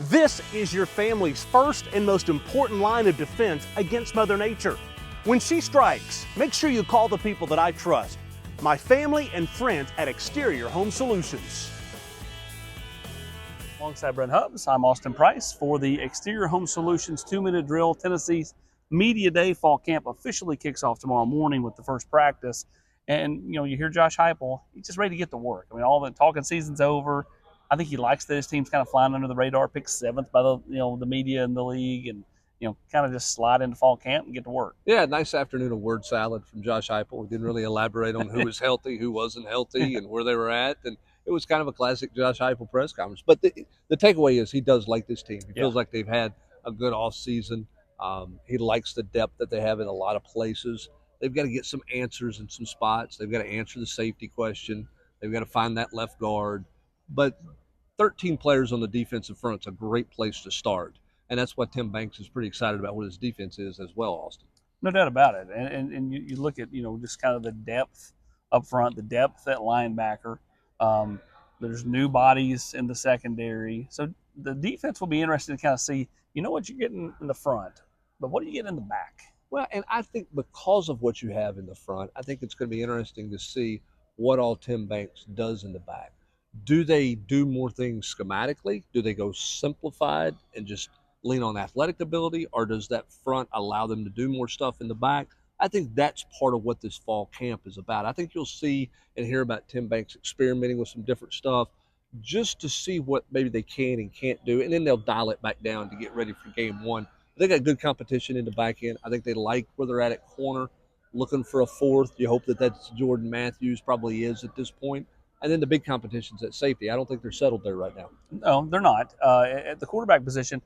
This is your family's first and most important line of defense against Mother Nature. When she strikes, make sure you call the people that I trust, my family and friends at Exterior Home Solutions. Alongside Brent Hubbs, I'm Austin Price for the Exterior Home Solutions 2-minute drill. Tennessee's Media Day fall camp officially kicks off tomorrow morning with the first practice. And, you hear Josh Heupel, he's just ready to get to work. I mean, all the talking season's over. I think he likes that his team's kind of flying under the radar, picked 7th by the media and the league, and, kind of just slide into fall camp and get to work. Yeah, nice afternoon of word salad from Josh Heupel. We didn't really elaborate on who was healthy, who wasn't healthy, and where they were at. And it was kind of a classic Josh Heupel press conference. But the takeaway is he does like this team. He feels like they've had a good offseason. He likes the depth that they have in a lot of places. They've got to get some answers in some spots. They've got to answer the safety question. They've got to find that left guard. But 13 players on the defensive front is a great place to start. And that's what Tim Banks is pretty excited about what his defense is as well, Austin. No doubt about it. And you look at, just kind of the depth up front, the depth at linebacker. There's new bodies in the secondary. So the defense will be interested to kind of see, what you're getting in the front, but what do you get in the back? Well, and I think because of what you have in the front, I think it's going to be interesting to see what all Tim Banks does in the back. Do they do more things schematically? Do they go simplified and just lean on athletic ability, or does that front allow them to do more stuff in the back? I think that's part of what this fall camp is about. I think you'll see and hear about Tim Banks experimenting with some different stuff just to see what maybe they can and can't do, and then they'll dial it back down to get ready for game one. They got good competition in the back end. I think they like where they're at corner, looking for a fourth. You hope that that's Jordan Matthews, probably is at this point. And then the big competition's at safety. I don't think they're settled there right now. No, they're not. At the quarterback position,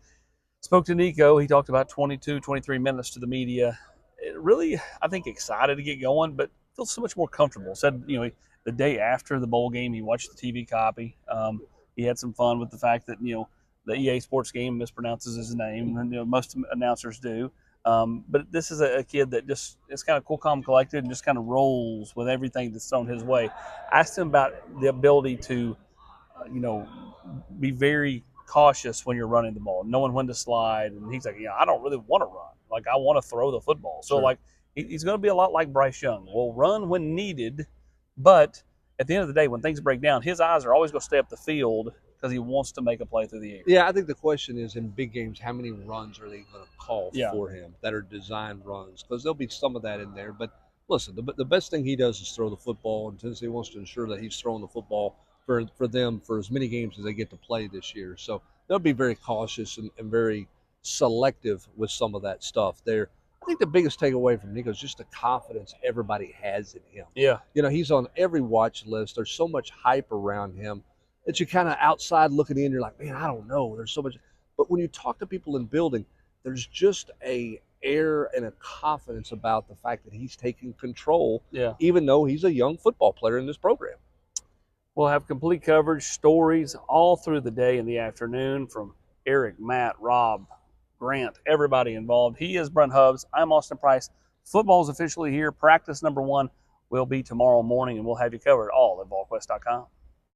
spoke to Nico. He talked about 22, 23 minutes to the media. Really, I think, excited to get going, but feels so much more comfortable. Said, the day after the bowl game, he watched the TV copy. He had some fun with the fact that, the EA Sports game mispronounces his name, and most announcers do. But this is a kid that just is kind of cool, calm, collected, and just kind of rolls with everything that's thrown his way. I asked him about the ability to, be very cautious when you're running the ball, knowing when to slide. And he's like, I don't really want to run. Like, I want to throw the football. So, Sure. He's going to be a lot like Bryce Young. Will run when needed, but at the end of the day, when things break down, his eyes are always going to stay up the field because he wants to make a play through the air. Yeah, I think the question is, in big games, how many runs are they going to call for him that are designed runs? Because there'll be some of that in there. But listen, the best thing he does is throw the football, and Tennessee wants to ensure that he's throwing the football for them for as many games as they get to play this year. So they'll be very cautious and very selective with some of that stuff there. I think the biggest takeaway from Nico is just the confidence everybody has in him. Yeah. He's on every watch list. There's so much hype around him that you kind of outside looking in, you're like, man, I don't know. There's so much. But when you talk to people in building, there's just a air and a confidence about the fact that he's taking control, even though he's a young football player in this program. We'll have complete coverage, stories all through the day and the afternoon from Eric, Matt, Rob, Grant, everybody involved. He is Brent Hubbs. I'm Austin Price. Football is officially here. Practice number 1 will be tomorrow morning, and we'll have you covered all at VolQuest.com.